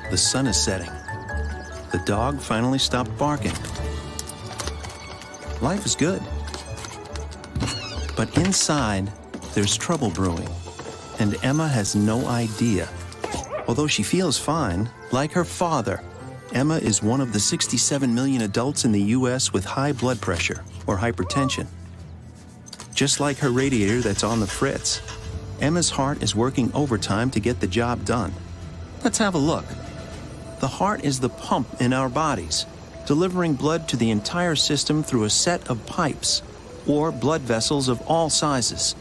The sun is setting. The dog finally stopped barking. Life is good. But inside, there's trouble brewing, and Emma has no idea. Although she feels fine, like her father, Emma is one of the 67 million adults in the U.S. with high blood pressure or hypertension. Just like her radiator that's on the fritz, Emma's heart is working overtime to get the job done. Let's have a look. The heart is the pump in our bodies, delivering blood to the entire system through a set of pipes, or blood vessels of all sizes.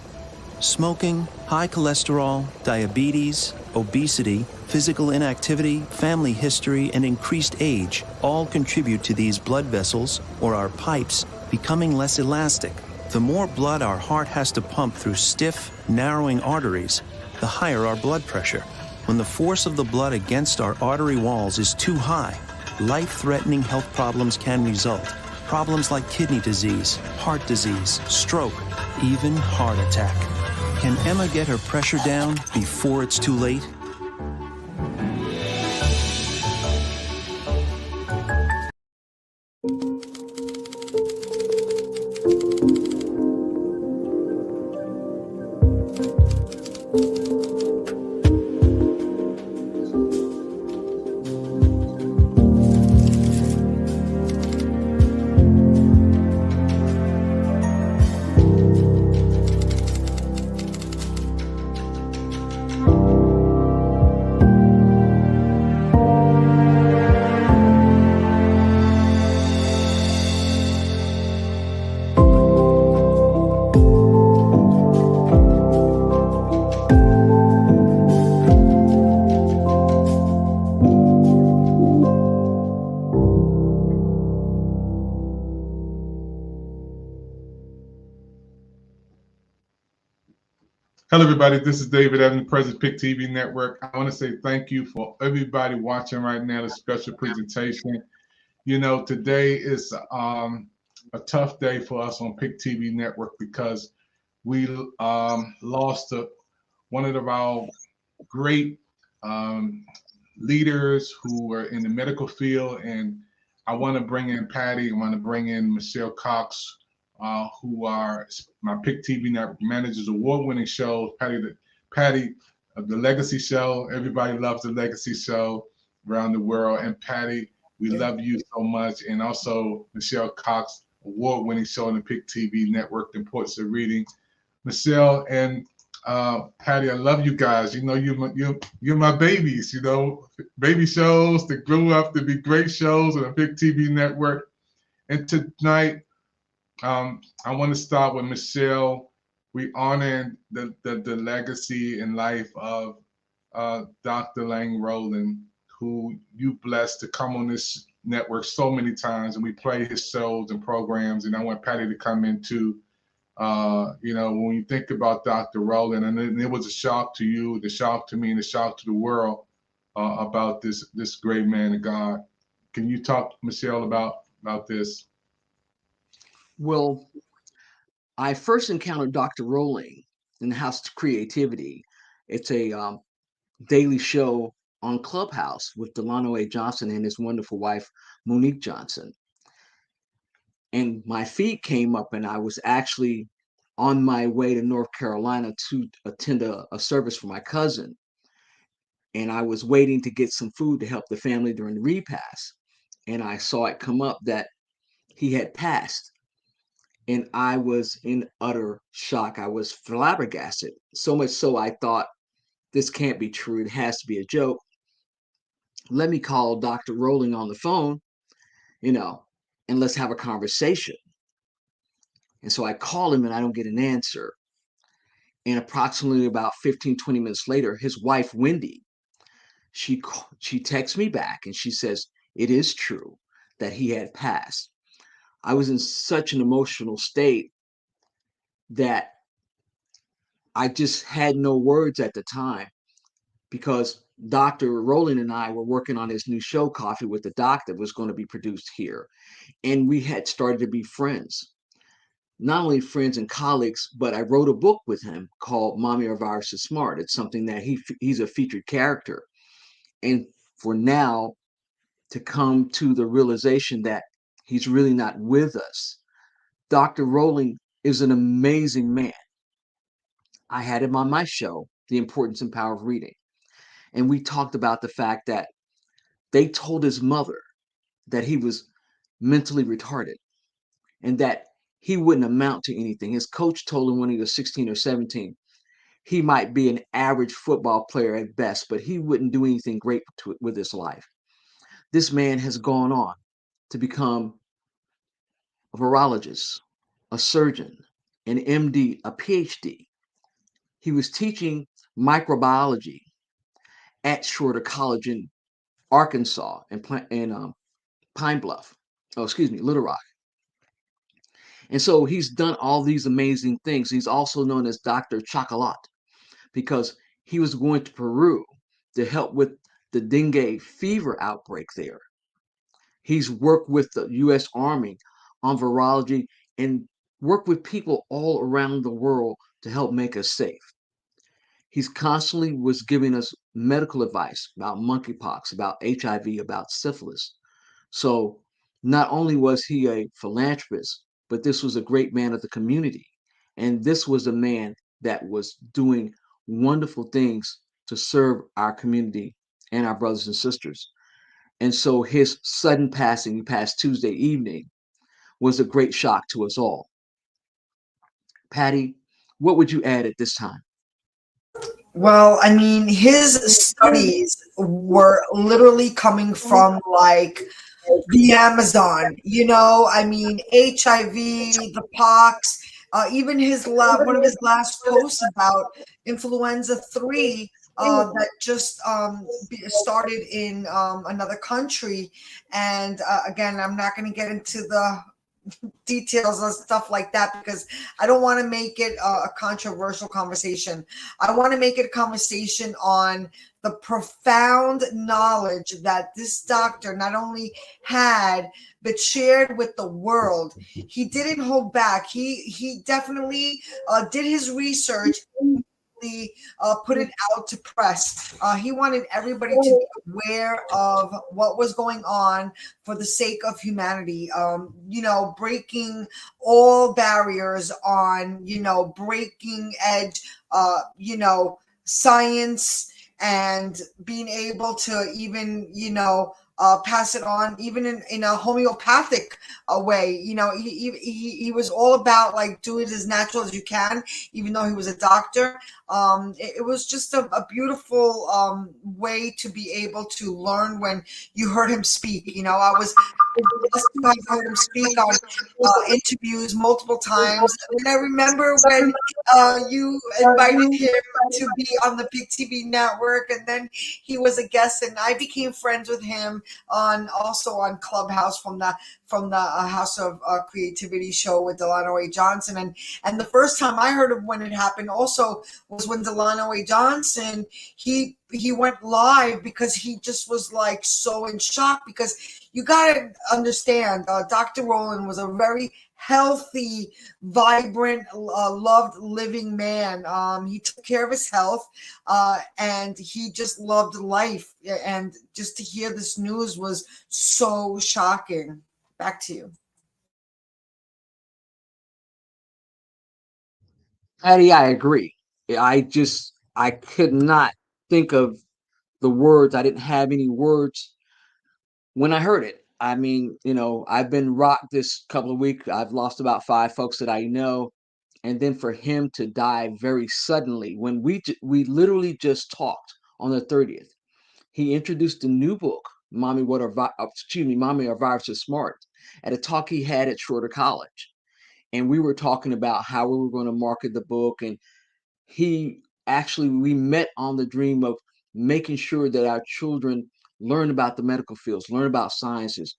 Smoking, high cholesterol, diabetes, obesity, physical inactivity, family history, and increased age all contribute to these blood vessels, or our pipes, becoming less elastic. The more blood our heart has to pump through stiff, narrowing arteries, the higher our blood pressure. When the force of the blood against our artery walls is too high, life-threatening health problems can result. Problems like kidney disease, heart disease, stroke, even heart attack. Can Emma get her pressure down before it's too late? Hello, everybody. This is David Evans, President PIC TV Network. I want to say thank you for everybody watching right now, the special presentation. You know, today is a tough day for us on PIC TV Network because we lost one of our great leaders who were in the medical field. And I want to bring in Patty. I want to bring in Michelle Cox, who are my PIC TV Network managers, award-winning shows. Patty of the Legacy Show. Everybody loves the Legacy Show around the world. And Patty, we love you so much. And also Michelle Cox, award-winning show on the PIC TV Network, The Importance of Reading. Michelle and Patty, I love you guys. You know, you're my babies. You know, baby shows that grew up to be great shows on the PIC TV Network. And tonight, I want to start with Michelle. We honor the legacy and life of Dr. Lang Rowland, who you blessed to come on this network so many times, and we play his shows and programs. And I want Patty to come into, you know, when you think about Dr. Rowland, and it was a shock to you, the shock to me, and the shock to the world about this great man of God. Can you talk, Michelle, about this? Well, I first encountered Dr. Rowling in the House of Creativity. It's a daily show on Clubhouse with Delano A. Johnson and his wonderful wife, Monique Johnson. And my feed came up, and I was actually on my way to North Carolina to attend a service for my cousin. And I was waiting to get some food to help the family during the repast. And I saw it come up that he had passed. And I was in utter shock. I was flabbergasted. So much so I thought, this can't be true. It has to be a joke. Let me call Dr. Rowling on the phone, you know, and let's have a conversation. And so I call him and I don't get an answer. And approximately about 15, 20 minutes later, his wife, Wendy, she texts me back and she says, it is true that he had passed. I was in such an emotional state that I just had no words at the time, because Dr. Rowland and I were working on his new show, Coffee with the Doc, that was going to be produced here. And we had started to be friends. Not only friends and colleagues, but I wrote a book with him called Mommy Our Virus is Smart. It's something that he's a featured character. And for now to come to the realization that he's really not with us. Dr. Rowling is an amazing man. I had him on my show, The Importance and Power of Reading. And we talked about the fact that they told his mother that he was mentally retarded and that he wouldn't amount to anything. His coach told him when he was 16 or 17, he might be an average football player at best, but he wouldn't do anything great with his life. This man has gone on to become a virologist, a surgeon, an MD, a PhD. He was teaching microbiology at Shorter College in Arkansas and Pine Bluff. Oh, excuse me, Little Rock. And so he's done all these amazing things. He's also known as Dr. Chocolat because he was going to Peru to help with the dengue fever outbreak there. He's worked with the U.S. Army on virology and worked with people all around the world to help make us safe. He's constantly was giving us medical advice about monkeypox, about HIV, about syphilis. So not only was he a philanthropist, but this was a great man of the community. And this was a man that was doing wonderful things to serve our community and our brothers and sisters. And so his sudden passing, he passed Tuesday evening, was a great shock to us all. Patty, what would you add at this time? Well, I mean, his studies were literally coming from like the Amazon, you know, I mean, HIV, the pox, even one of his last posts about influenza 3 that just started in another country. And again, I'm not going to get into the details and stuff like that because I don't want to make it a controversial conversation. I want to make it a conversation on the profound knowledge that this doctor not only had but shared with the world. He didn't hold back. He definitely did his research. Put it out to press. He wanted everybody to be aware of what was going on for the sake of humanity. You know, breaking all barriers on, you know, breaking edge, you know, science and being able to even, you know, pass it on even in a homeopathic way. You know, he was all about like do it as natural as you can, even though he was a doctor. It was just a beautiful way to be able to learn when you heard him speak. You know, I've heard him speak on interviews multiple times. And I remember when you invited him to be on the PIC TV Network, and then he was a guest, and I became friends with him also on Clubhouse from the House of Creativity show with Delano A. Johnson. And the first time I heard of when it happened also was when Delano A. Johnson, he went live because he just was like so in shock, because you got to understand, Dr. Rowland was a very healthy, vibrant, loved living man. He took care of his health, and he just loved life. And just to hear this news was so shocking. Back to you. Patty, I agree. I could not think of the words. I didn't have any words when I heard it. I mean, you know, I've been rocked this couple of weeks. I've lost about 5 folks that I know. And then for him to die very suddenly, when we literally just talked on the 30th, he introduced a new book, Mommy, Mommy, Our Virus is Smart, at a talk he had at Shorter College. And we were talking about how we were going to market the book. And we met on the dream of making sure that our children learn about the medical fields, learn about sciences,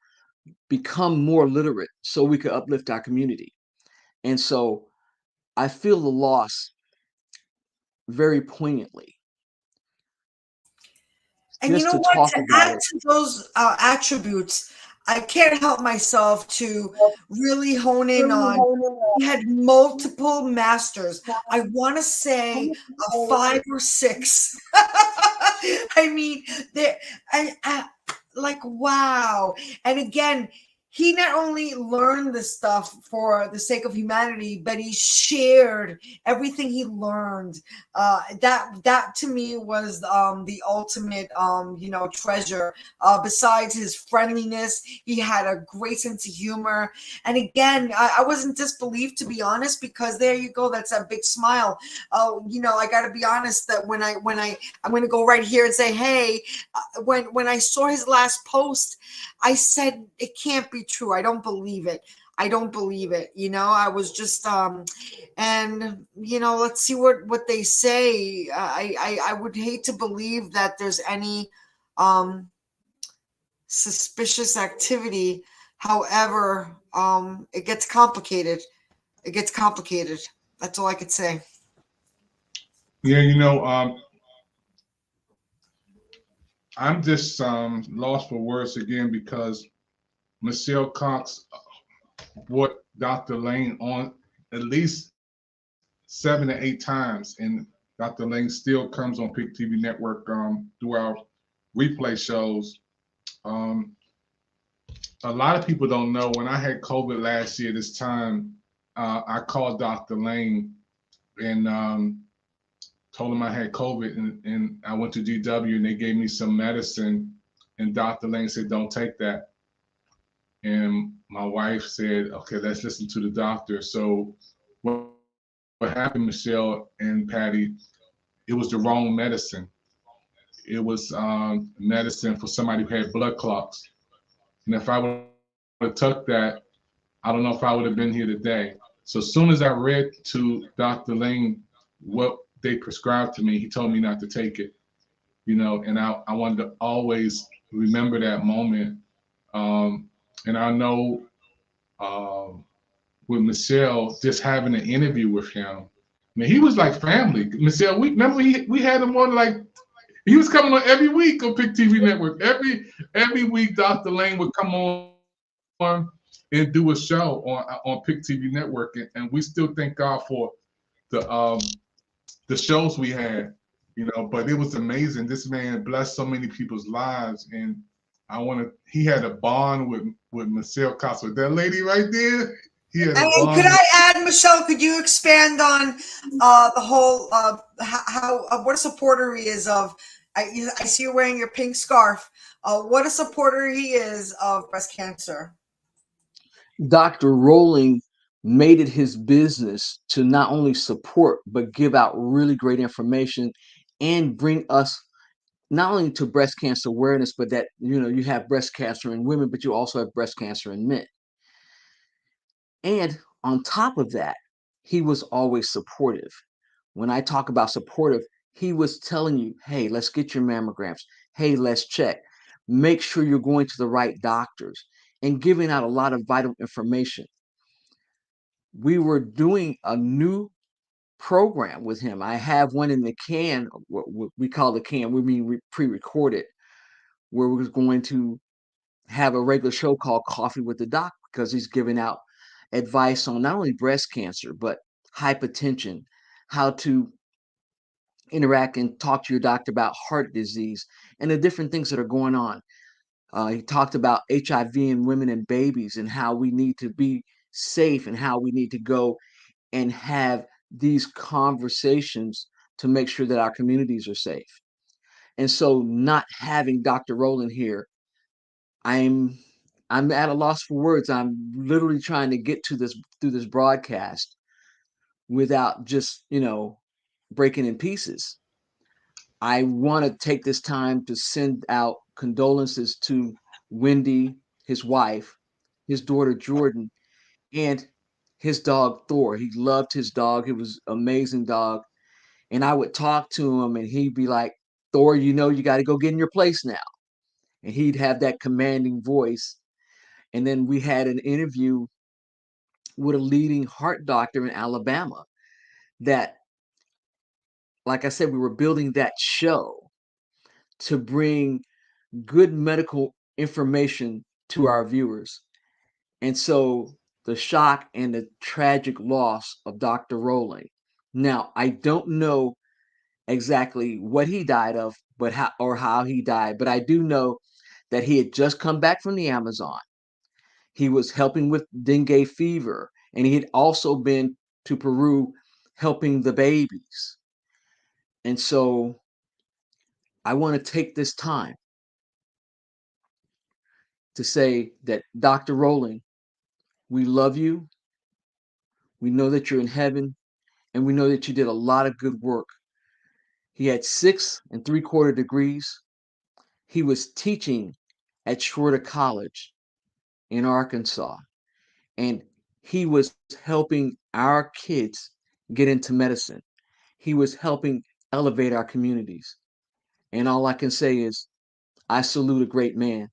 become more literate so we could uplift our community. And so I feel the loss very poignantly. And you know what? To add to those attributes, I can't help myself to really hone in on. He had multiple masters. I want to say 5 or 6. I mean, there, I like, wow. And again, he not only learned this stuff for the sake of humanity, but he shared everything he learned. That to me was the ultimate, treasure. Besides his friendliness, he had a great sense of humor. And again, I was in disbelief, to be honest, because there you go. That's a big smile. I got to be honest that when I'm going to go right here and say, hey, when I saw his last post, I said, it can't be true. I don't believe it. I don't believe it. I was just, and let's see what they say. I would hate to believe that there's any suspicious activity. However, it gets complicated. It gets complicated. That's all I could say. Yeah, I'm just lost for words again because Michelle Cox brought Dr. Lane on at least 7 to 8 times, and Dr. Lane still comes on PIC TV Network through our replay shows. A lot of people don't know, when I had COVID last year this time, I called Dr. Lane and told him I had COVID, and I went to GW and they gave me some medicine, and Dr. Lane said, don't take that. And my wife said, okay, let's listen to the doctor. So what happened, Michelle and Patty, it was the wrong medicine. It was medicine for somebody who had blood clots. And if I would have took that, I don't know if I would have been here today. So as soon as I read to Dr. Lane what they prescribed to me, he told me not to take it, and I wanted to always remember that moment. And I know with Michelle, just having an interview with him, I mean, he was like family. Michelle, we had him on, like, he was coming on every week on PIC TV Network. Every week, Dr. Lane would come on and do a show on PIC TV Network, and we still thank God for the shows we had, but it was amazing. This man blessed so many people's lives, and he had a bond with Michelle Cox, with that lady right there. He had a bond. Could I add, Michelle, could you expand on the whole how what a supporter he is of, I see you wearing your pink scarf, what a supporter he is of breast cancer. Dr. Rowling made it his business to not only support, but give out really great information and bring us not only to breast cancer awareness, but that, you have breast cancer in women, but you also have breast cancer in men. And on top of that, he was always supportive. When I talk about supportive, he was telling you, hey, let's get your mammograms. Hey, let's check. Make sure you're going to the right doctors, and giving out a lot of vital information. We were doing a new program with him. I have one in the can. What we call the can, we mean pre-recorded, where we're going to have a regular show called Coffee with the Doc, because he's giving out advice on not only breast cancer, but hypertension, how to interact and talk to your doctor about heart disease and the different things that are going on. He talked about HIV in women and babies, and how we need to be safe, and how we need to go and have these conversations to make sure that our communities are safe. And so, not having Dr. Rowland here, I'm at a loss for words. I'm literally trying to get to this through this broadcast without just, breaking in pieces. I want to take this time to send out condolences to Wendy, his wife, his daughter Jordan, and his dog Thor. He loved his dog. It was an amazing dog. And I would talk to him and he'd be like, Thor, you got to go get in your place now. And he'd have that commanding voice. And then we had an interview with a leading heart doctor in Alabama that, like I said, we were building that show to bring good medical information to our viewers. And so the shock and the tragic loss of Dr. Rowling. Now, I don't know exactly what he died of, but how he died. But I do know that he had just come back from the Amazon. He was helping with dengue fever, and he had also been to Peru helping the babies. And so I want to take this time to say that Dr. Rowling, we love you. We know that you're in heaven, and we know that you did a lot of good work. He had 6 3/4 degrees. He was teaching at Schroeder College in Arkansas, and he was helping our kids get into medicine. He was helping elevate our communities. And all I can say is, I salute a great man.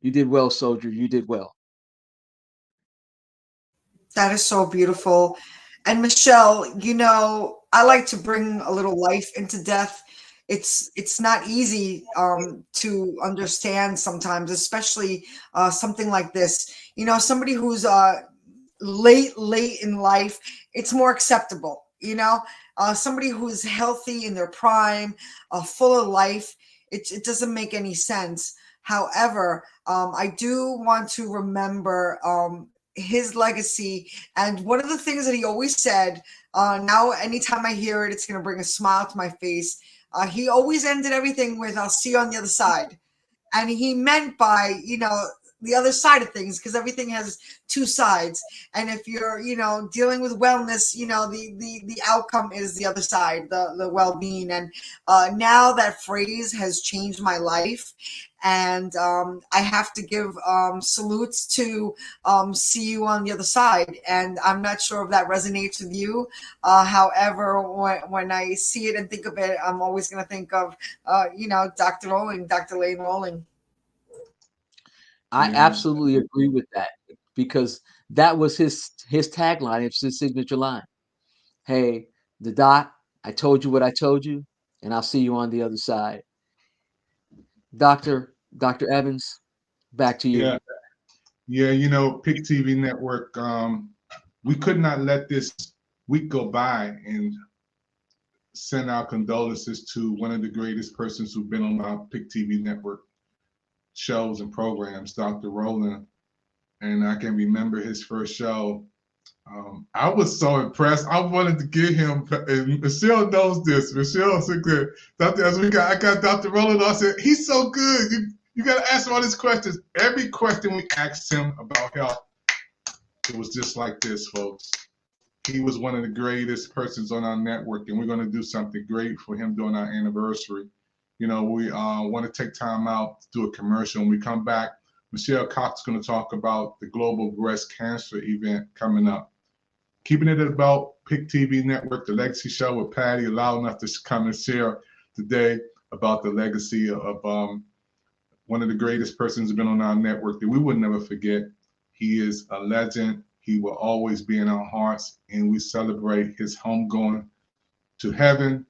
You did well, soldier. You did well. That is so beautiful. And Michelle, I like to bring a little life into death. It's not easy to understand sometimes, especially something like this. Somebody who's late in life, it's more acceptable. Somebody who's healthy in their prime, full of life, it doesn't make any sense. However, I do want to remember his legacy. And one of the things that he always said, now anytime I hear it, it's going to bring a smile to my face. He always ended everything with, "I'll see you on the other side." And he meant by, the other side of things, because everything has 2 sides. And if you're, dealing with wellness, the outcome is the other side, the well-being. And now that phrase has changed my life. And I have to give salutes to "see you on the other side." And I'm not sure if that resonates with you. However, when I see it and think of it, I'm always going to think of, Dr. Rowling, Dr. Lane Rowling. I absolutely agree with that, because that was his tagline. It's his signature line. Hey, the doc, I told you what I told you, and I'll see you on the other side. Dr. Evans, back to you. Yeah, PIC TV Network, we could not let this week go by and send our condolences to one of the greatest persons who've been on our PIC TV Network shows and programs, Dr. Rowling. And I can remember his first show. I was so impressed. I wanted to get him, and Michelle knows this. Michelle's so good. I got Dr. Rowling. I said, he's so good. You got to ask him all these questions. Every question we asked him about health, it was just like this, folks. He was one of the greatest persons on our network, and we're going to do something great for him during our anniversary. We want to take time out to do a commercial. When we come back, Michelle Cox is going to talk about the Global Breast Cancer event coming up. Keeping it about PIC TV Network, the Legacy Show with Patty, allowing us to come and share today about the legacy of one of the greatest persons who's been on our network that we would never forget. He is a legend. He will always be in our hearts, and we celebrate his homegoing to heaven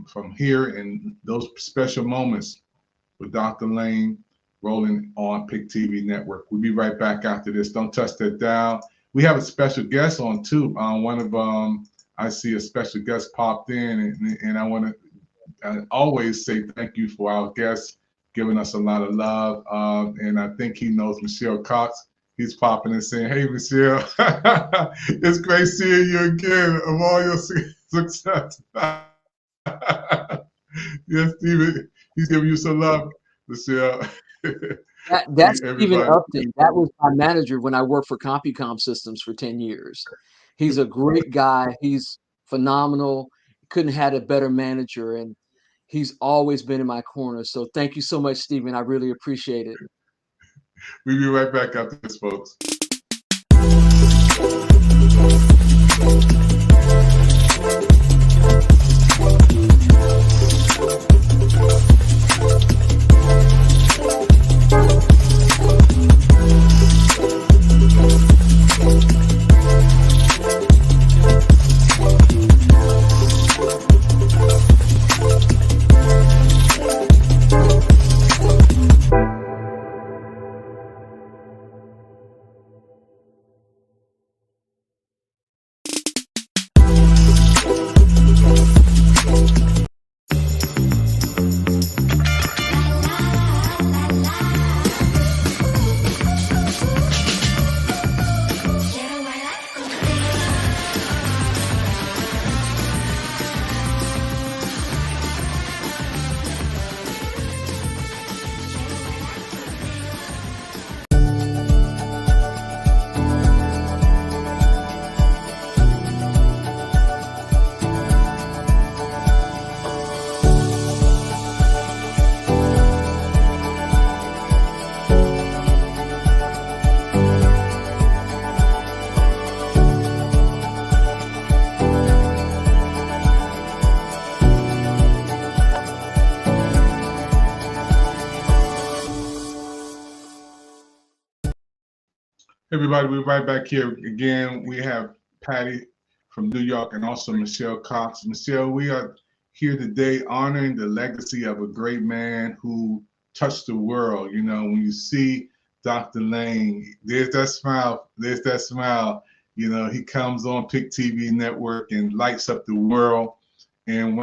from here and those special moments with Dr. Lane Rowling on PIC TV Network. We'll be right back after this. Don't touch that dial. We have a special guest on too. I see a special guest popped in, and I want to always say thank you for our guests giving us a lot of love. And I think he knows Michelle Cox. He's popping and saying, "Hey, Michelle, it's great seeing you again. Of all your success." Yes, Steven, he's giving you some love, Michelle. That's Stephen Upton. That was my manager when I worked for CompuCom Systems for 10 years. He's a great guy. He's phenomenal. Couldn't have had a better manager, and he's always been in my corner. So thank you so much, Stephen. I really appreciate it. We'll be right back after this, folks. Everybody, we're right back here again. We have Patty from New York and also Michelle Cox. Michelle, we are here today honoring the legacy of a great man who touched the world. You know, when you see Dr. Lane, there's that smile, there's that smile. You know, he comes on PIC TV Network and lights up the world. And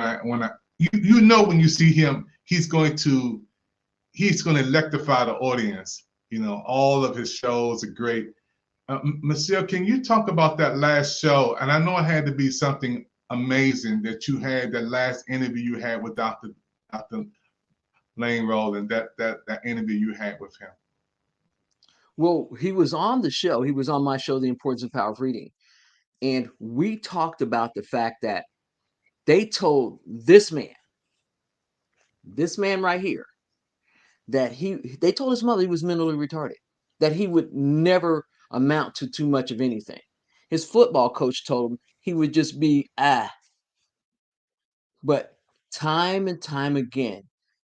you know, when you see him, he's going to electrify the audience. You know, all of his shows are great. Michelle, can you talk about that last show? And I know it had to be something amazing that you had, that last interview you had with Dr. Lane Rowland, that interview you had with him. Well, he was on the show. He was on my show, The Importance and Power of Reading. And we talked about the fact that they told this man right here, that they told his mother he was mentally retarded, that he would never amount to too much of anything. His football coach told him he would just be But time and time again,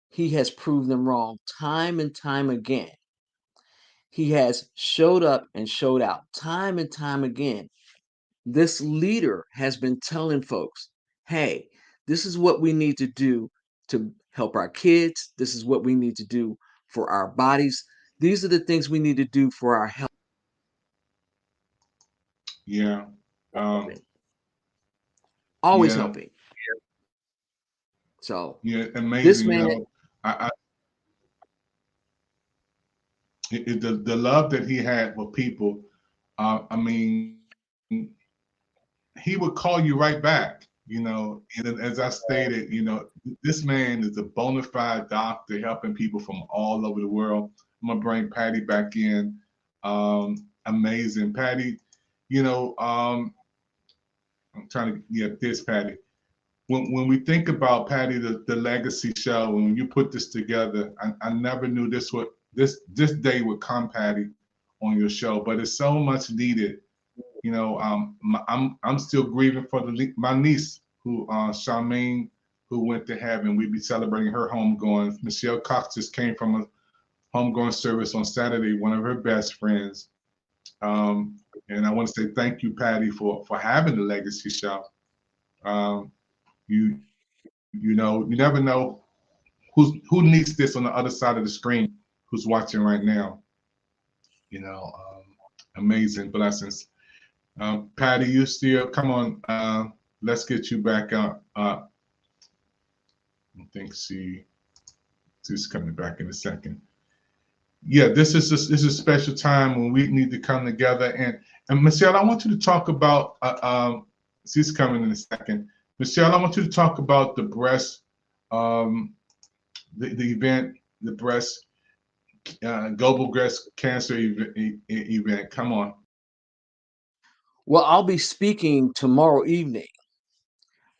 he has proved them wrong. Time and time again, he has showed up and showed out. Time and time again, this leader has been telling folks, hey, this is what we need to do to help our kids. This is what we need to do for our bodies. These are the things we need to do for our health. Yeah. Always Yeah. helping. So yeah, amazing. this man, you know, the love that he had for people. I mean, he would call you right back. You know, and as I stated, you know, this man is a bona fide doctor helping people from all over the world. I'm gonna bring Patty back in. Amazing, Patty. You know, I'm trying to get this, Patty. When we think about Patty, the legacy show, when you put this together, I never knew this day would come, Patty, on your show. But it's so much needed. You know, I'm still grieving for my niece who Charmaine, who went to heaven. We'd be celebrating her homegoing. Michelle Cox just came from a homegoing service on Saturday. One of her best friends. And I want to say thank you, Patty, for having the legacy show. You know, you never know who needs this on the other side of the screen, who's watching right now. You know, amazing blessings. Patty, you still come on? Let's get you back up. I think she's coming back in a second. Yeah, this is a special time when we need to come together. And Michelle, I want you to talk about. She's coming in a second. Michelle, I want you to talk about the breast, the event, the breast global breast cancer event. Come on. well, I'll be speaking tomorrow evening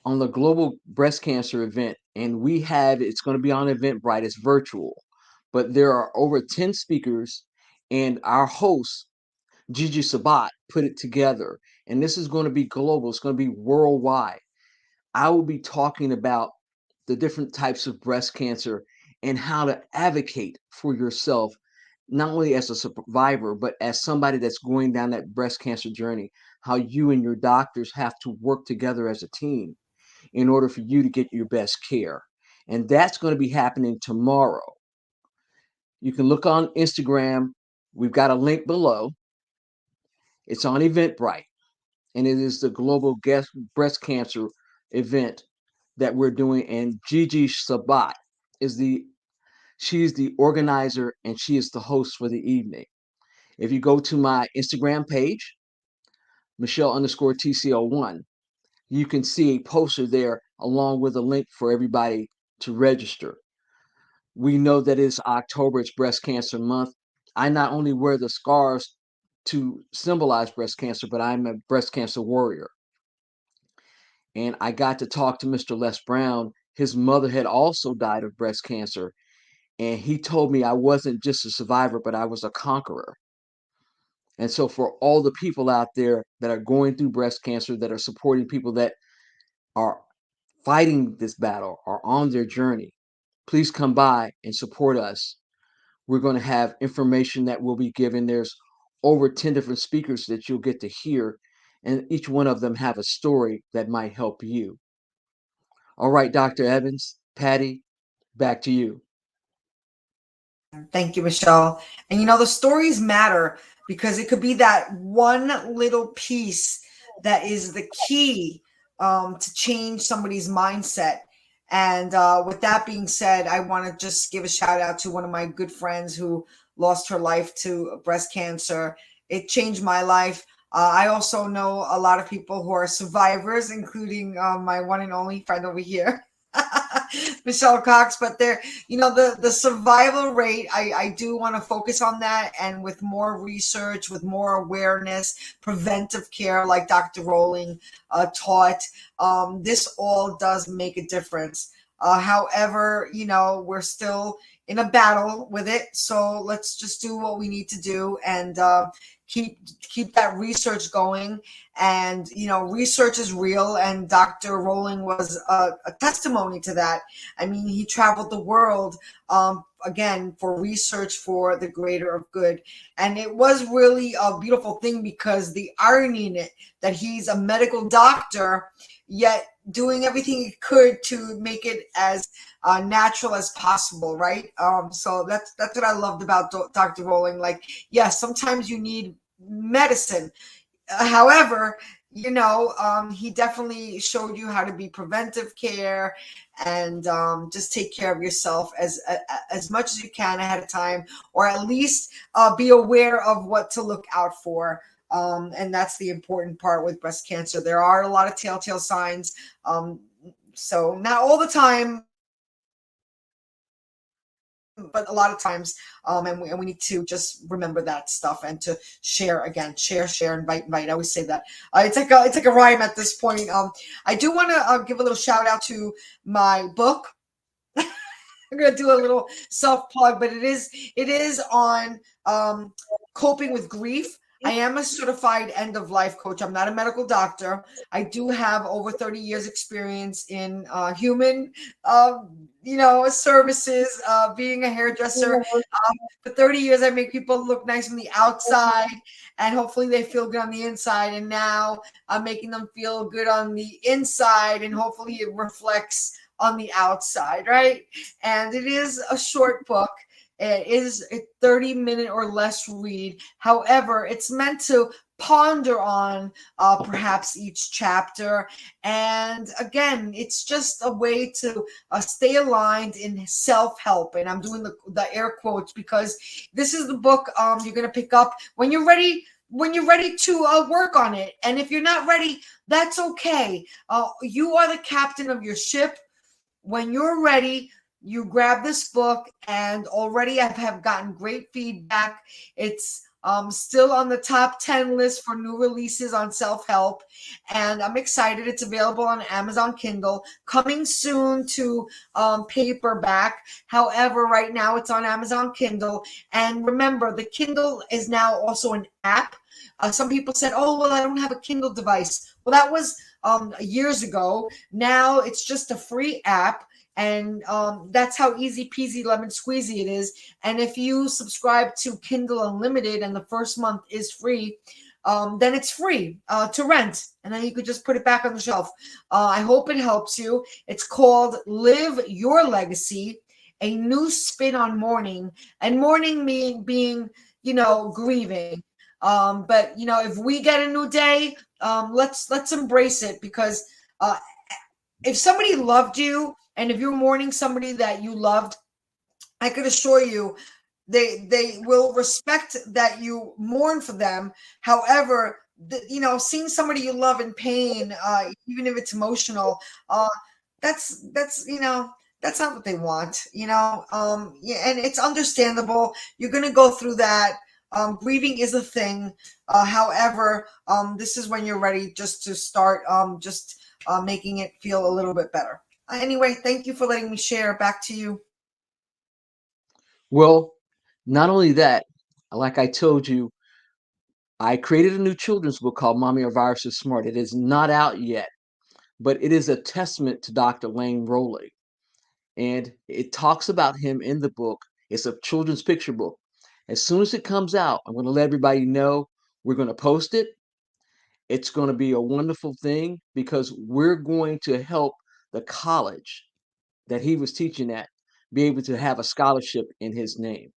on the global breast cancer event, and it's going to be on Eventbrite. It's virtual, but there are over 10 speakers, and our host Gigi Sabat put it together, and this is going to be global. It's going to be worldwide. I will be talking about the different types of breast cancer and how to advocate for yourself, not only as a survivor, but as somebody that's going down that breast cancer journey, how you and your doctors have to work together as a team in order for you to get your best care. And that's going to be happening tomorrow. You can look on Instagram. We've got a link below. It's on Eventbrite, and it is the global breast cancer event that we're doing. And Gigi Sabat she's the organizer, and she is the host for the evening. If you go to my Instagram page, Michelle_TCO1, you can see a poster there along with a link for everybody to register. We know that it's October, it's breast cancer month. I not only wear the scars to symbolize breast cancer, but I'm a breast cancer warrior. And I got to talk to Mr. Les Brown. His mother had also died of breast cancer. And he told me I wasn't just a survivor, but I was a conqueror. And so for all the people out there that are going through breast cancer, that are supporting people that are fighting this battle, are on their journey, please come by and support us. We're going to have information that will be given. There's over 10 different speakers that you'll get to hear, and each one of them have a story that might help you. All right, Dr. Evans, Patty, back to you. Thank you, Michelle. And the stories matter because it could be that one little piece that is the key to change somebody's mindset. And with that being said, I want to just give a shout out to one of my good friends who lost her life to breast cancer. It changed my life. I also know a lot of people who are survivors, including my one and only friend over here. Michelle Cox, but there, the survival rate, I do want to focus on that, and with more research, with more awareness, preventive care, like Dr. Rowling taught, this all does make a difference. However, we're still in a battle with it, so let's just do what we need to do and keep that research going. And research is real, and Dr. Rowling was a testimony to that. I mean, he traveled the world again for research for the greater of good, and it was really a beautiful thing, because the irony in it, that he's a medical doctor yet doing everything he could to make it as natural as possible, right? So that's what I loved about Dr. Rowling. Like, yes, sometimes you need medicine. However, he definitely showed you how to be preventive care, and just take care of yourself as much as you can ahead of time, or at least be aware of what to look out for. And that's the important part with breast cancer. There are a lot of telltale signs. So not all the time, but a lot of times, and we need to just remember that stuff, and to share again, share, invite. I always say that. It's like a rhyme at this point. I do want to give a little shout out to my book. I'm gonna do a little self plug, but it is on coping with grief. I am a certified end of life coach. I'm not a medical doctor. I do have over 30 years experience in human, services, being a hairdresser. For 30 years, I make people look nice from the outside, and hopefully they feel good on the inside. And now I'm making them feel good on the inside, and hopefully it reflects on the outside, right? And it is a short book. It is a 30-minute or less read. However, it's meant to ponder on perhaps each chapter. And again, it's just a way to stay aligned in self-help. And I'm doing the air quotes, because this is the book you're going to pick up when you're ready to work on it. And if you're not ready, that's okay. You are the captain of your ship. When you're ready, you grab this book, and already I have gotten great feedback. It's still on the top 10 list for new releases on self-help, and I'm excited. It's available on Amazon Kindle, coming soon to paperback. However, right now it's on Amazon Kindle. And remember, the Kindle is now also an app. Some people said, oh, well, I don't have a Kindle device. Well, that was years ago. Now it's just a free app. And that's how easy peasy lemon squeezy it is. And if you subscribe to Kindle Unlimited and the first month is free, then it's free to rent. And then you could just put it back on the shelf. I hope it helps you. It's called Live Your Legacy, a new spin on mourning. And mourning being grieving. But, if we get a new day, let's embrace it, because if somebody loved you, and if you're mourning somebody that you loved, I could assure you they will respect that you mourn for them. However, seeing somebody you love in pain, even if it's emotional, that's not what they want. Yeah, and it's understandable. You're gonna go through that. Grieving is a thing. However, this is when you're ready just to start making it feel a little bit better. Anyway, thank you for letting me share. Back to you. Well, not only that, like I told you, I created a new children's book called Mommy, Our Virus is Smart. It is not out yet, but it is a testament to Dr. Lane Rowley. And it talks about him in the book. It's a children's picture book. As soon as it comes out, I'm going to let everybody know. We're going to post it. It's going to be a wonderful thing because we're going to help the college that he was teaching at be able to have a scholarship in his name.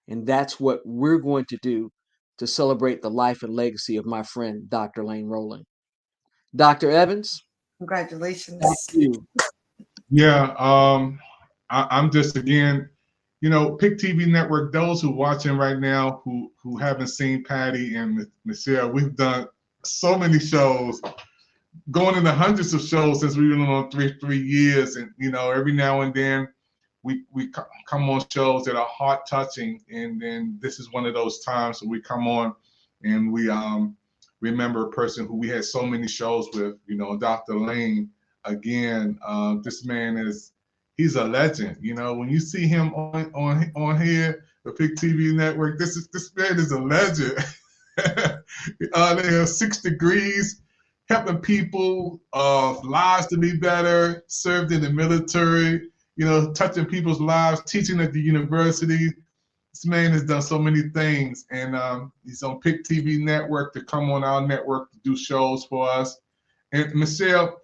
And that's what we're going to do to celebrate the life and legacy of my friend, Dr. Lane Rowling. Dr. Evans, thank Congratulations. you. Yeah, I'm just again, PIC TV Network. Those who watching right now who haven't seen Patty and Michelle, we've done so many shows, going into hundreds of shows since we've been on three years, and every now and then we come on shows that are heart touching, and then this is one of those times that we come on and we remember a person who we had so many shows with, Dr. Lane. Again, this man he's a legend. When you see him on here, the PIC TV Network, this man is a legend. They have 6 degrees, helping people lives to be better, served in the military, touching people's lives, teaching at the university. This man has done so many things, and he's on PIC TV Network to come on our network to do shows for us. And Michelle,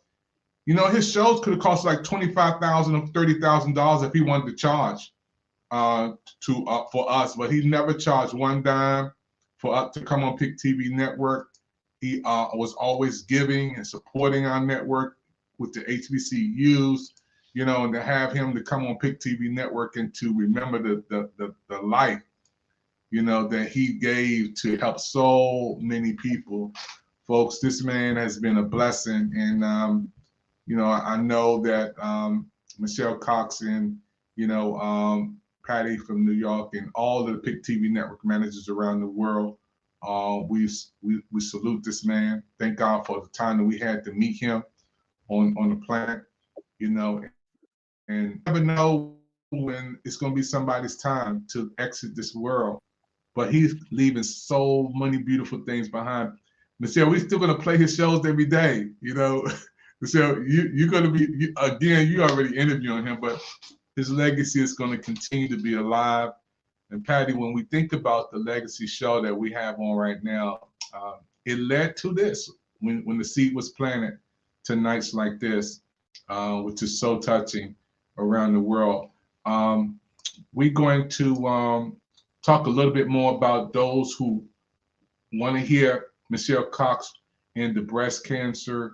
his shows could have cost like $25,000 or $30,000 if he wanted to charge for us, but he never charged one dime for us to come on PIC TV Network. He was always giving and supporting our network with the HBCUs, and to have him to come on PIC TV Network and to remember the life, that he gave to help so many people. Folks, this man has been a blessing. And, I know that Michelle Cox and, Patty from New York and all of the PIC TV Network managers around the world, we salute this man. Thank God for the time that we had to meet him on the planet, and never know when it's going to be somebody's time to exit this world. But he's leaving so many beautiful things behind. Michelle, we're still going to play his shows every day, Michelle, you're going to be, again, you already interviewing him, but his legacy is going to continue to be alive. And Patty, when we think about the legacy show that we have on right now, it led to this when the seed was planted to nights like this, which is so touching around the world. We're going to talk a little bit more about those who want to hear Michelle Cox and the breast cancer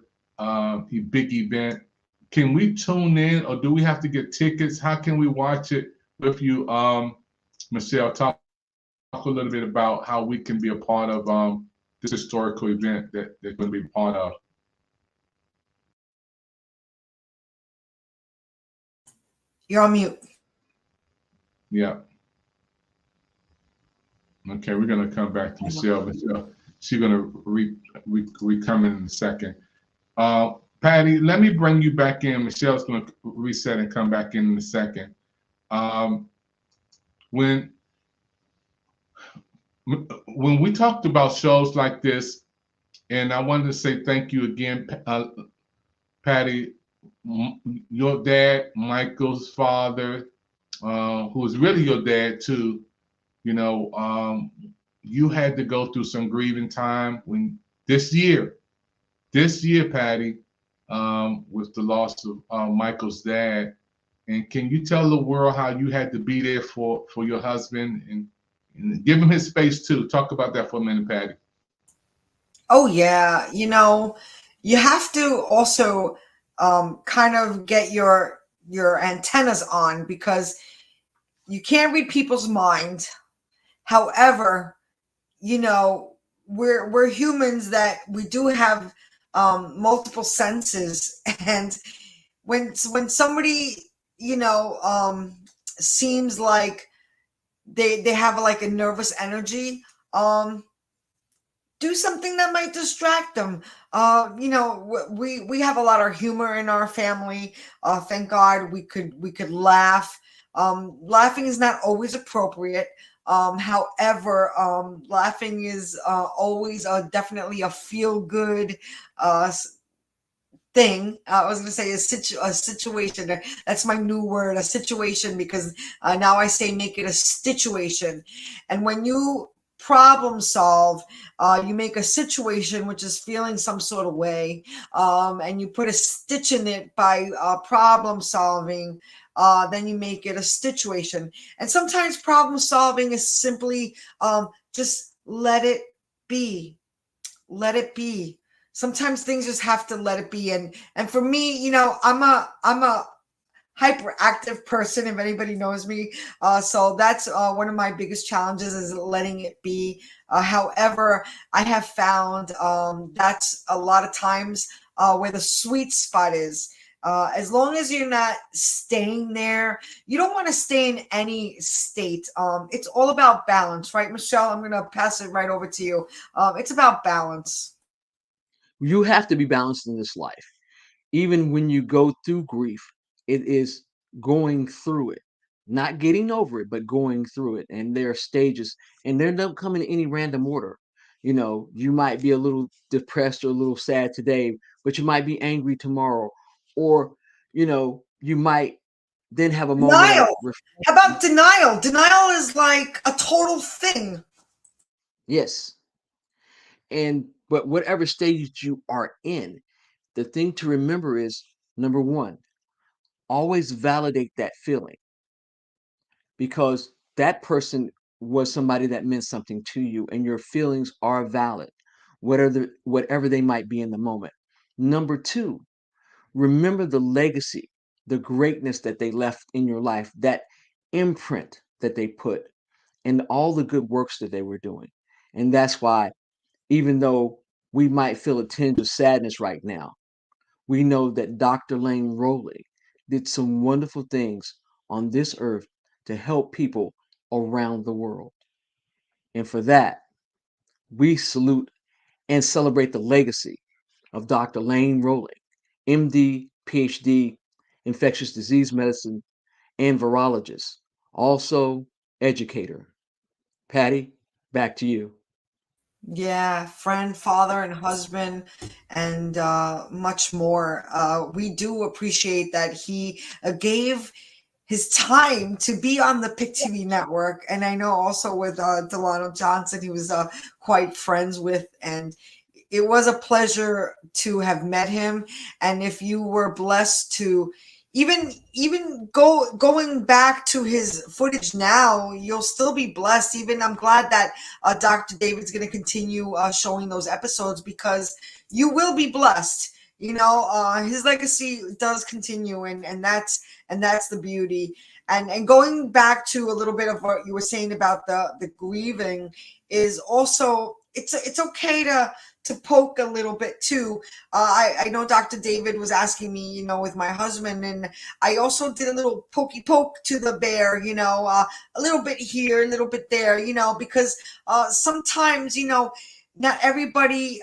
big event. Can we tune in, or do we have to get tickets? How can we watch it with you, Michelle? Talk a little bit about how we can be a part of this historical event that they're going to be part of. You're on mute. Yeah. Okay, we're going to come back to Michelle. Michelle, she's going to come in a second. Patty, let me bring you back in. Michelle's going to reset and come back in a second. When we talked about shows like this, and I wanted to say thank you again, Patty, your dad, Michael's father, who was really your dad too, you had to go through some grieving time when this year, Patty, with the loss of Michael's dad. And can you tell the world how you had to be there for your husband and give him his space too? Talk about that for a minute, Patty. Oh yeah, you have to also kind of get your antennas on, because you can't read people's minds. However, we're humans, that we do have multiple senses, and when somebody seems like they have like a nervous energy, do something that might distract them. We have a lot of humor in our family. Thank God we could laugh. Laughing is not always appropriate. However, laughing is always definitely a feel good thing. I was going to say a situation. That's my new word, a situation, because now I say make it a situation. And when you problem solve, you make a situation, which is feeling some sort of way, and you put a stitch in it by problem solving. Then you make it a situation. And sometimes problem solving is simply just let it be. Let it be. Sometimes things just have to let it be. And for me, you know, I'm a hyperactive person, if anybody knows me. So that's one of my biggest challenges, is letting it be. However, I have found that's a lot of times where the sweet spot is. As long as you're not staying there, you don't want to stay in any state. It's all about balance, right, Michelle? I'm going to pass it right over to you. It's about balance. You have to be balanced in this life. Even when you go through grief, it is going through it, not getting over it, but going through it. And there are stages, and they're not coming in any random order. You know, you might be a little depressed or a little sad today, but you might be angry tomorrow, or you might then have a moment of Denial. How about denial? Denial is like a total thing. yes. And but whatever stage you are in, the thing to remember is, number one, always validate that feeling, because that person was somebody that meant something to you, and your feelings are valid, whatever they might be in the moment. Number two, remember the legacy, the greatness that they left in your life, that imprint that they put, and all the good works that they were doing. And that's why, even though we might feel a tinge of sadness right now, we know that Dr. Lane Rowley did some wonderful things on this earth to help people around the world. And for that, we salute and celebrate the legacy of Dr. Lane Rowley, MD, PhD, infectious disease medicine, and virologist, also educator. Patty, back to you. Yeah, friend, father, and husband, and much more. We do appreciate that he gave his time to be on the PIC TV network. And I know also with Delano Johnson, he was quite friends with. And it was a pleasure to have met him. And if you were blessed to even going back to his footage now, you'll still be blessed. Even I'm glad that Dr. David's going to continue showing those episodes, because you will be blessed. You know, his legacy does continue, and that's the beauty. And going back to a little bit of what you were saying about the grieving, is also it's okay to poke a little bit too. I know Dr. David was asking me, you know, with my husband, and I also did a little pokey poke to the bear, you know, a little bit here, a little bit there, you know, because sometimes, you know, not everybody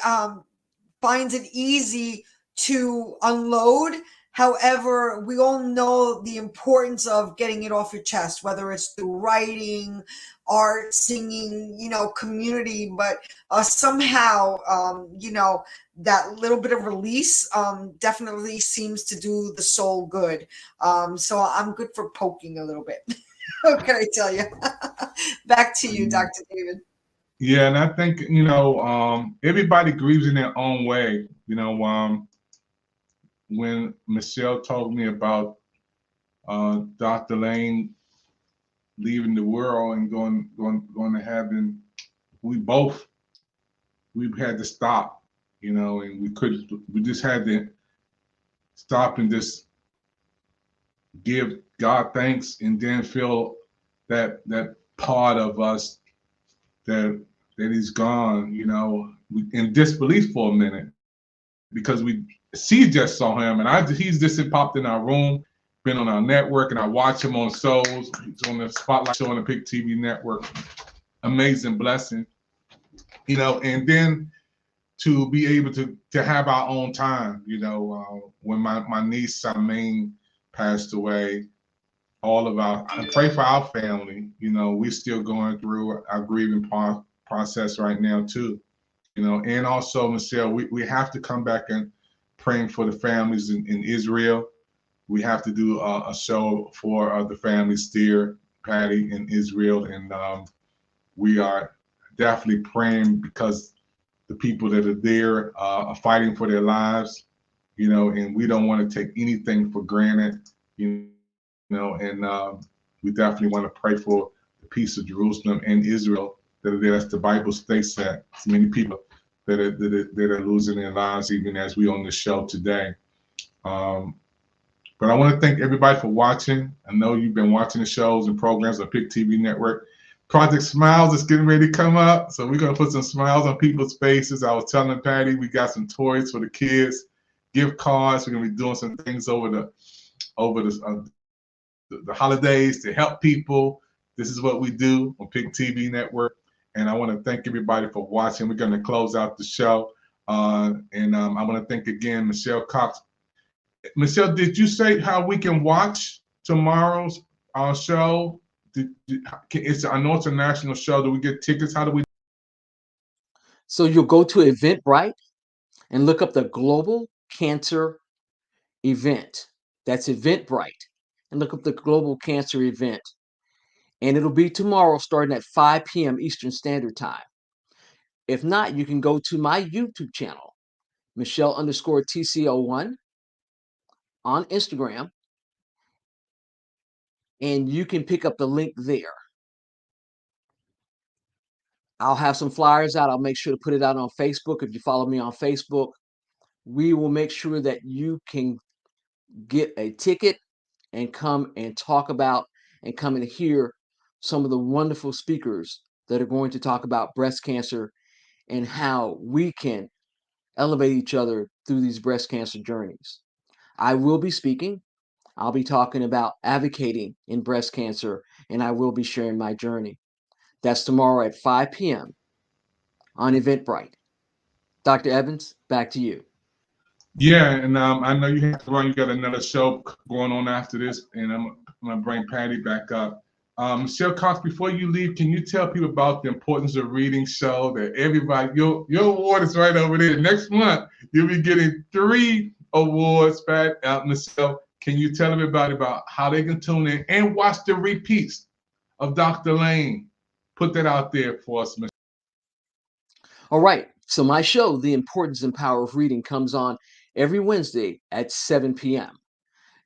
finds it easy to unload. However, we all know the importance of getting it off your chest, whether it's through writing, art, singing, you know, community, but somehow, you know, that little bit of release definitely seems to do the soul good. So I'm good for poking a little bit. What can I tell you? Back to you, Dr. David. Yeah, and I think, you know, everybody grieves in their own way. You know, when Michelle told me about Dr. Lane leaving the world and going to heaven, we've had to stop, you know, and we just had to stop and just give God thanks, and then feel that part of us that he's gone, you know, in disbelief for a minute, because she just saw him, and he's just popped in our room, been on our network, and I watch him on shows. He's on the Spotlight show on the PIC TV Network. Amazing blessing, you know. And then to be able to have our own time, you know, when my niece Charmaine passed away, I pray for our family. You know, we're still going through our grieving process right now too, you know. And also, Michelle, we have to come back and praying for the families in Israel. We have to do a show for the families there, Patty, in Israel, and we are definitely praying because the people that are there are fighting for their lives, you know, and we don't want to take anything for granted, you know, and we definitely want to pray for the peace of Jerusalem and Israel that are there. As the Bible states that so many people that are losing their lives, even as we on the show today. But I want to thank everybody for watching. I know you've been watching the shows and programs on PIC TV Network. Project Smiles is getting ready to come up, so we're gonna put some smiles on people's faces. I was telling Patty we got some toys for the kids, gift cards. We're gonna be doing some things over the holidays to help people. This is what we do on PIC TV Network, and I want to thank everybody for watching. We're gonna close out the show, and I want to thank again Michelle Cox. Michelle, did you say how we can watch tomorrow's show? I know it's a national show. Do we get tickets? How do we? So you'll go to Eventbrite and look up the Global Cancer Event. That's Eventbrite. And look up the Global Cancer Event. And it'll be tomorrow starting at 5 p.m. Eastern Standard Time. If not, you can go to my YouTube channel, Michelle_TCO1 on Instagram, and you can pick up the link there. I'll have some flyers out. I'll make sure to put it out on Facebook. If you follow me on Facebook, we will make sure that you can get a ticket and come and talk about and come and hear some of the wonderful speakers that are going to talk about breast cancer and how we can elevate each other through these breast cancer journeys. I will be speaking. I'll be talking about advocating in breast cancer, and I will be sharing my journey. That's tomorrow at 5 p.m. on Eventbrite. Dr. Evans, back to you. Yeah, and I know you have to run. You got another show going on after this, and I'm gonna bring Patty back up. Michelle Cox, before you leave, can you tell people about the importance of reading show that everybody, your award is right over there. Next month, you'll be getting 3 awards, Pat. Michelle, can you tell everybody about how they can tune in and watch the repeats of Dr. Lane? Put that out there for us, Michelle. All right. So my show, The Importance and Power of Reading, comes on every Wednesday at 7 p.m.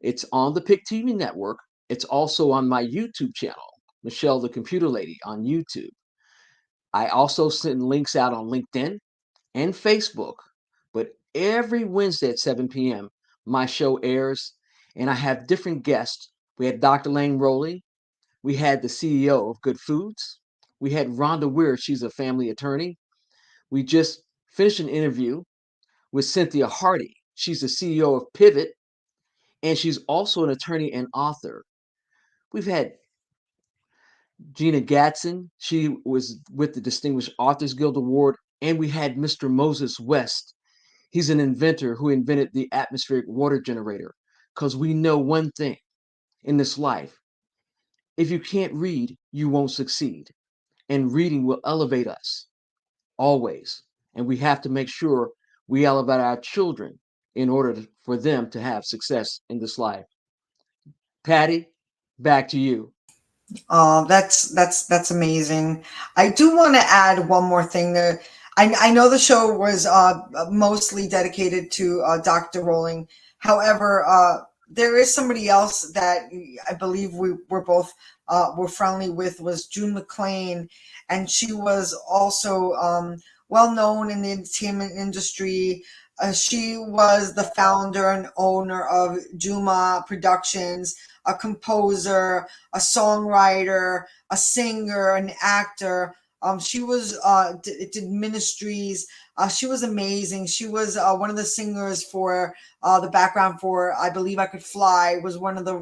It's on the PIC TV Network. It's also on my YouTube channel, Michelle the Computer Lady on YouTube. I also send links out on LinkedIn and Facebook. But every Wednesday at 7 p.m., my show airs, and I have different guests. We had Dr. Lane Rowley. We had the CEO of Good Foods. We had Rhonda Weir. She's a family attorney. We just finished an interview with Cynthia Hardy. She's the CEO of Pivot, and she's also an attorney and author. We've had Gina Gadsden. She was with the Distinguished Authors Guild Award, and we had Mr. Moses West. He's an inventor who invented the atmospheric water generator, because we know one thing in this life. If you can't read, you won't succeed. And reading will elevate us always. And we have to make sure we elevate our children in order for them to have success in this life. Patty, back to you. That's amazing. I do want to add one more thing there. I know the show was mostly dedicated to Dr. Rowling. However, there is somebody else that I believe we're both were friendly with, was June McLean, and she was also well known in the entertainment industry. She was the founder and owner of Juma Productions, a composer, a songwriter, a singer, an actor. She was did ministries. She was amazing. She was one of the singers for the background for I Believe I Could Fly. Was one of the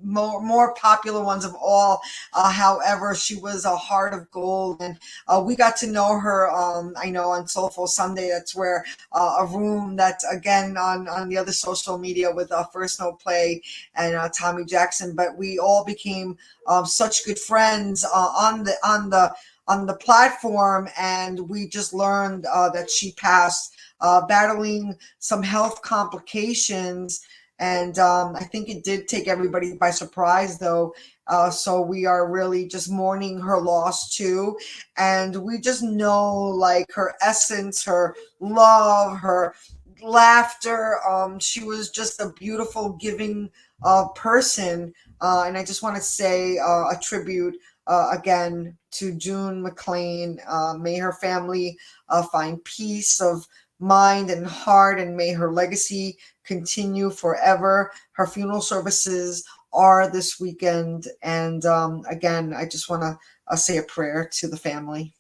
more popular ones of all. However, she was a heart of gold, and we got to know her. I know on Soulful Sunday. That's where a room that's again on the other social media with First Note Play and Tommy Jackson. But we all became such good friends on the on the platform, and we just learned that she passed, battling some health complications. And I think it did take everybody by surprise, though. So we are really just mourning her loss too. And we just know, like, her essence, her love, her laughter. She was just a beautiful, giving person. And I just want to say a tribute again to June McLean. May her family find peace of mind and heart, and may her legacy continue forever. Her funeral services are this weekend. And again, I just want to say a prayer to the family.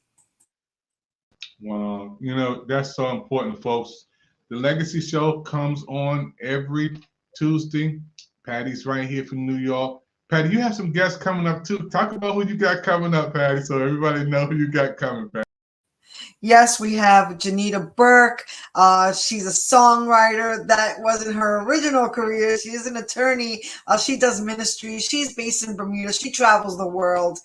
Wow, you know, that's so important, folks. The Legacy Show comes on every Tuesday. Patty's right here from New York. Patty, you have some guests coming up too. Talk about who you got coming up, Patty, so everybody know who you got coming, Patty. Yes, we have Janita Burke. She's a songwriter. That wasn't her original career. She is an attorney. She does ministry. She's based in Bermuda. She travels the world.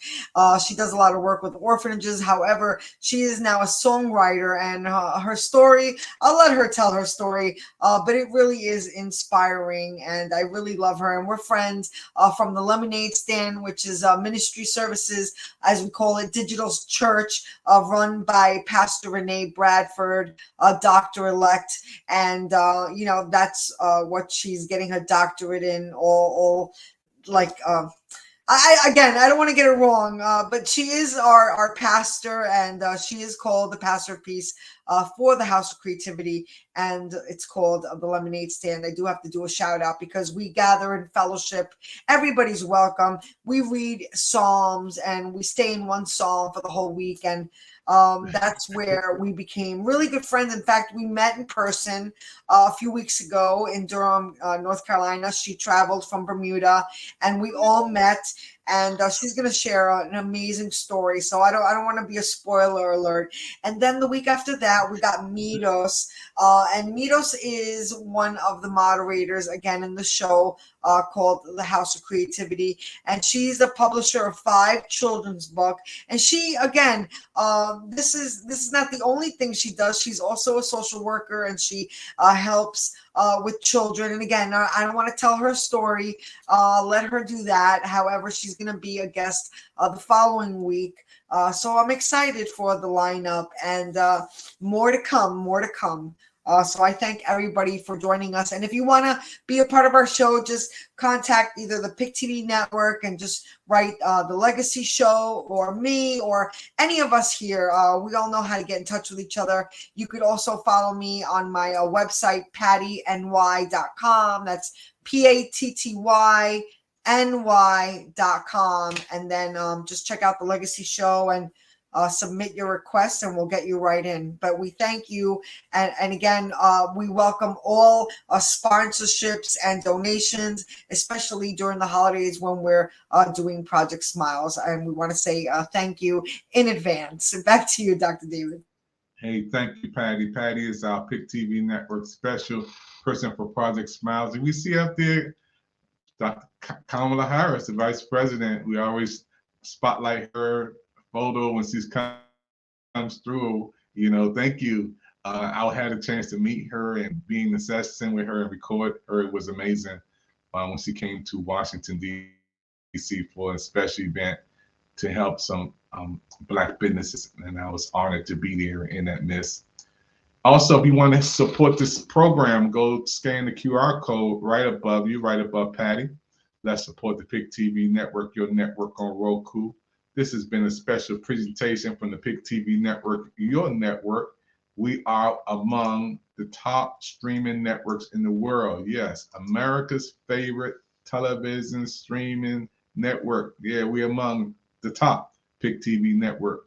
She does a lot of work with orphanages. However, she is now a songwriter, and her story, I'll let her tell her story, but it really is inspiring, and I really love her. And we're friends from the Lemonade Stand, which is ministry services, as we call it, digital church, run by Pastor Renee Bradford, a doctor-elect, and you know, that's what she's getting her doctorate in. All like I don't want to get it wrong, but she is our pastor, and she is called the pastor of peace for the House of Creativity, and it's called the Lemonade Stand. I do have to do a shout out because we gather in fellowship. Everybody's welcome. We read Psalms, and we stay in one psalm for the whole week, and that's where we became really good friends. In fact, we met in person a few weeks ago in Durham, North Carolina. She traveled from Bermuda, and we all met. And she's going to share an amazing story. So I don't want to be a spoiler alert. And then the week after that, we got Mitos. And Mitos is one of the moderators, again, in the show called The House of Creativity. And she's the publisher of 5 children's books. And she, again, this is not the only thing she does. She's also a social worker, and she helps with children. And again, I don't want to tell her story. Let her do that. However, she's going to be a guest the following week. So I'm excited for the lineup, and more to come, more to come. So I thank everybody for joining us. And if you want to be a part of our show, just contact either the PIC TV Network and just write The Legacy Show, or me, or any of us here. We all know how to get in touch with each other. You could also follow me on my website, pattyny.com. That's pattyny.com. And then just check out The Legacy Show and submit your request, and we'll get you right in. But we thank you. And again, we welcome all sponsorships and donations, especially during the holidays when we're doing Project Smiles. And we want to say thank you in advance. Back to you, Dr. David. Hey, thank you, Patty. Patty is our PIC TV Network special person for Project Smiles. And we see up there Dr. Kamala Harris, the Vice President. We always spotlight her photo when she comes through. You know, thank you. I had a chance to meet her and be in the session with her and record her. It was amazing when she came to Washington, D.C. for a special event to help some Black businesses, and I was honored to be there in that midst. Also, if you want to support this program, go scan the QR code right above you, right above Patty. Let's support the PIC TV Network, your network on Roku. This has been a special presentation from the PIC TV Network, your network. We are among the top streaming networks in the world. Yes, America's favorite television streaming network. Yeah, we're among the top PIC TV Network.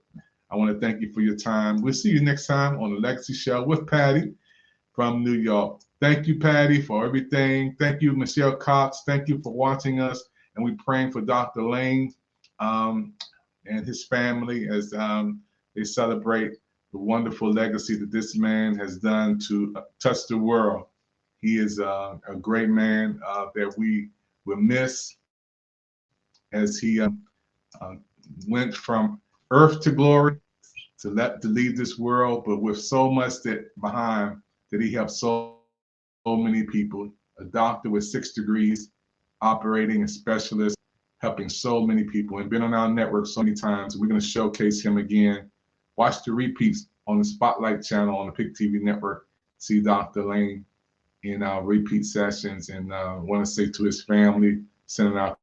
I want to thank you for your time. We'll see you next time on The Legacy Show with Patty from New York. Thank you, Patty, for everything. Thank you, Michelle Cox. Thank you for watching us. And we're praying for Dr. Lane and his family as they celebrate the wonderful legacy that this man has done to touch the world. He is a great man that we will miss as he went from earth to glory, to leave this world, but with so much that behind that he helped so many people. A doctor with 6 degrees, operating a specialist, helping so many people, and been on our network so many times. We're going to showcase him again. Watch the repeats on the Spotlight channel on the PIC TV Network. See Dr. Lane in our repeat sessions, and want to say to his family, sending our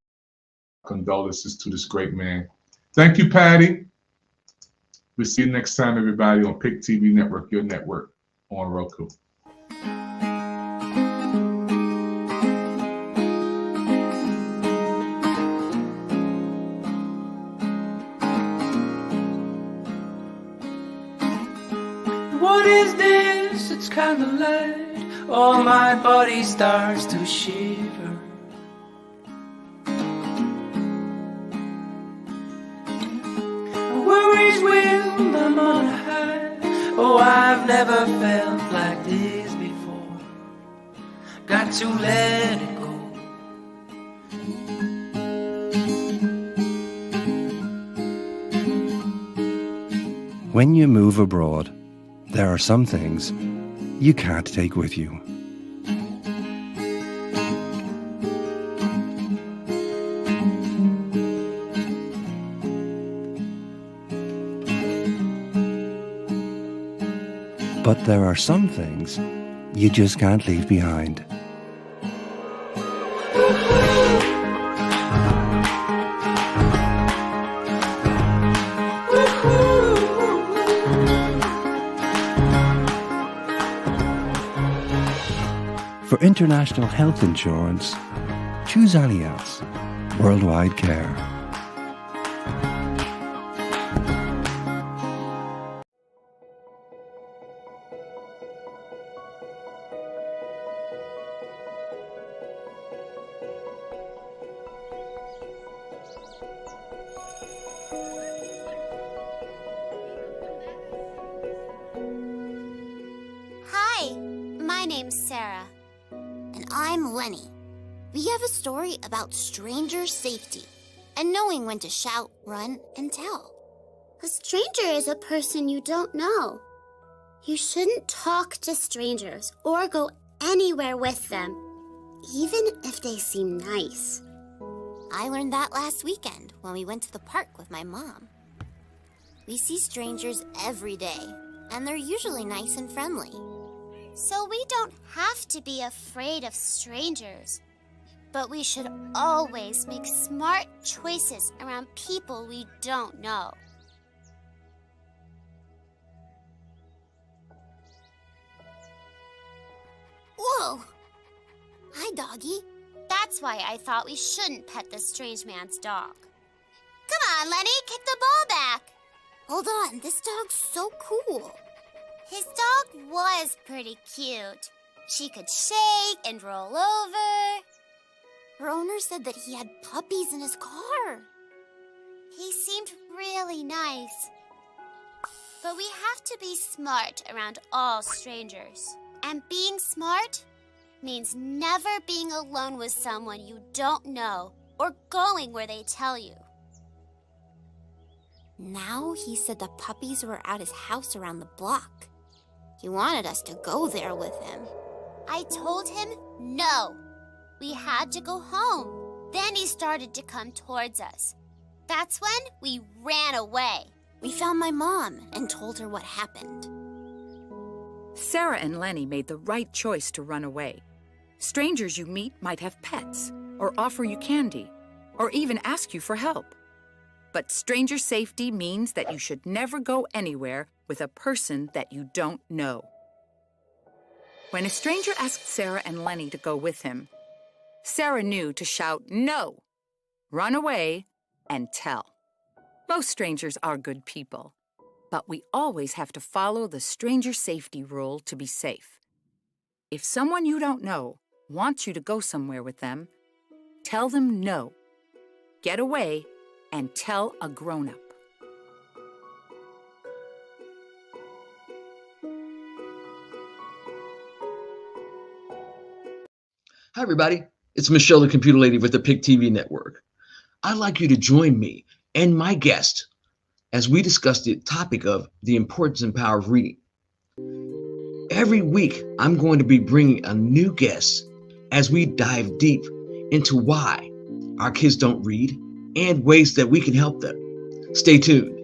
condolences to this great man. Thank you, Patty. We'll see you next time, everybody, on PIC TV Network, your network on Roku. What is this? It's kind of light. Oh, my body starts to shiver. Worries will, I'm on a high. Oh, I've never felt like this before. Got to let it go. When you move abroad, there are some things you can't take with you. But there are some things you just can't leave behind. For international health insurance, choose Allianz Worldwide Care. Hi, my name's Sarah. And I'm Lenny. We have a story about stranger safety and knowing when to shout, run, and tell. A stranger is a person you don't know. You shouldn't talk to strangers or go anywhere with them, even if they seem nice. I learned that last weekend when we went to the park with my mom. We see strangers every day, and they're usually nice and friendly. So we don't have to be afraid of strangers. But we should always make smart choices around people we don't know. Whoa! Hi, doggy. That's why I thought we shouldn't pet the strange man's dog. Come on, Lenny, kick the ball back. Hold on, this dog's so cool. His dog was pretty cute. She could shake and roll over. Her owner said that he had puppies in his car. He seemed really nice. But we have to be smart around all strangers. And being smart means never being alone with someone you don't know or going where they tell you. Now he said the puppies were at his house around the block. He wanted us to go there with him. I told him no. We had to go home. Then he started to come towards us. That's when we ran away. We found my mom and told her what happened. Sarah and Lenny made the right choice to run away. Strangers you meet might have pets, or offer you candy, or even ask you for help. But stranger safety means that you should never go anywhere with a person that you don't know. When a stranger asked Sarah and Lenny to go with him, Sarah knew to shout no, run away, and tell. Most strangers are good people, but we always have to follow the stranger safety rule to be safe. If someone you don't know wants you to go somewhere with them, tell them no, get away, and tell a grown-up. Hi, everybody. It's Michelle, the computer lady with the PIC TV Network. I'd like you to join me and my guest, as we discuss the topic of the importance and power of reading. Every week, I'm going to be bringing a new guest as we dive deep into why our kids don't read and ways that we can help them. Stay tuned.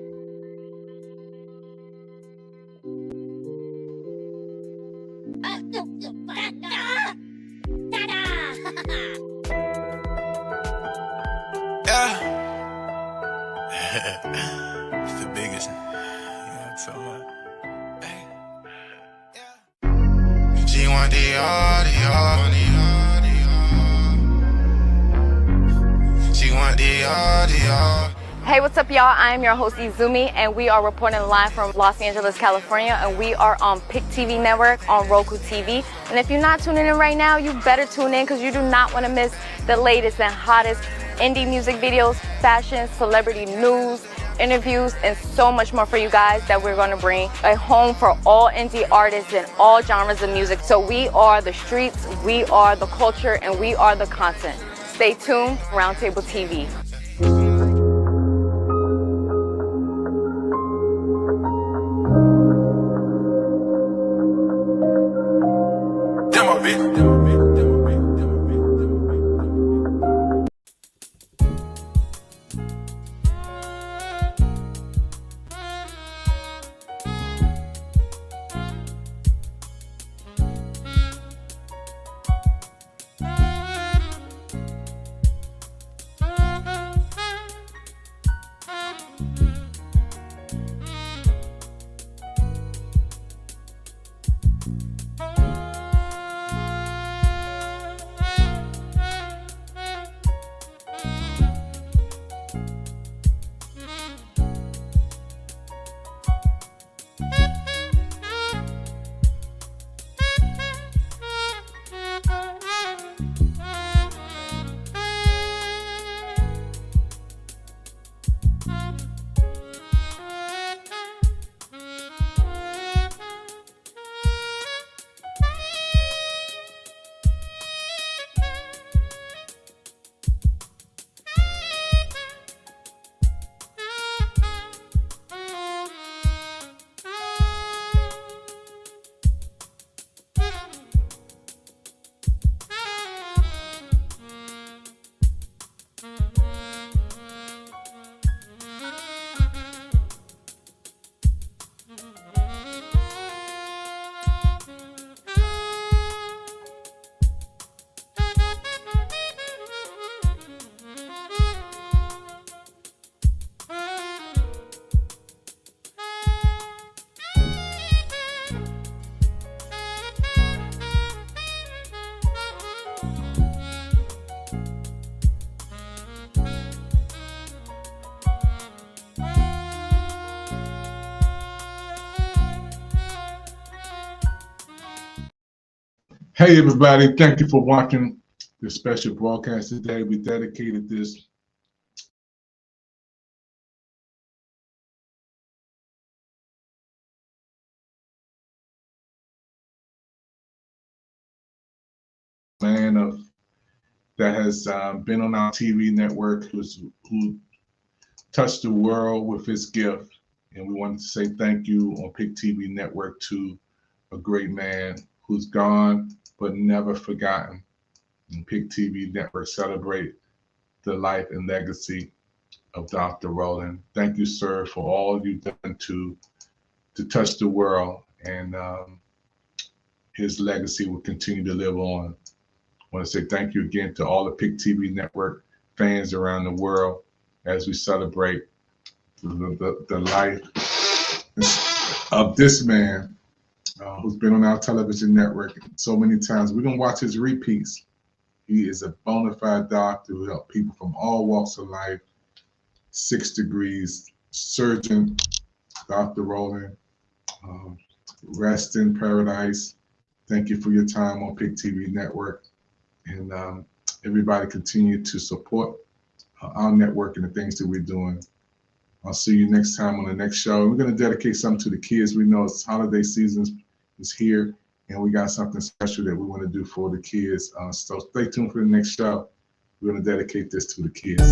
It's the biggest. Yeah, so much. She want the audio. She want the audio. Hey, what's up, y'all? I'm your host, Izumi, and we are reporting live from Los Angeles, California, and we are on PIC TV Network on Roku TV. And if you're not tuning in right now, you better tune in because you do not want to miss the latest and hottest indie music videos, fashion, celebrity news, interviews, and so much more for you guys that we're going to bring a home for all indie artists and all genres of music. So we are the streets, we are the culture, and we are the content. Stay tuned, Roundtable TV. Demo beat. Hey everybody, thank you for watching this special broadcast today. We dedicated this man that has been on our TV network, who touched the world with his gift. And we wanted to say thank you on PIC TV Network to a great man who's gone but never forgotten. And PIC TV Network celebrate the life and legacy of Dr. Rowland. Thank you, sir, for all you've done to touch the world, and his legacy will continue to live on. I want to say thank you again to all the PIC TV Network fans around the world as we celebrate the life of this man who's been on our television network so many times. We're going to watch his repeats. He is a bona fide doctor who helped people from all walks of life. 6 degrees, surgeon, Dr. Rowland. Rest in paradise. Thank you for your time on PIC TV Network. And everybody continue to support our network and the things that we're doing. I'll see you next time on the next show. We're going to dedicate something to the kids. We know it's holiday season is here, and we got something special that we want to do for the kids. So stay tuned for the next show. We're going to dedicate this to the kids.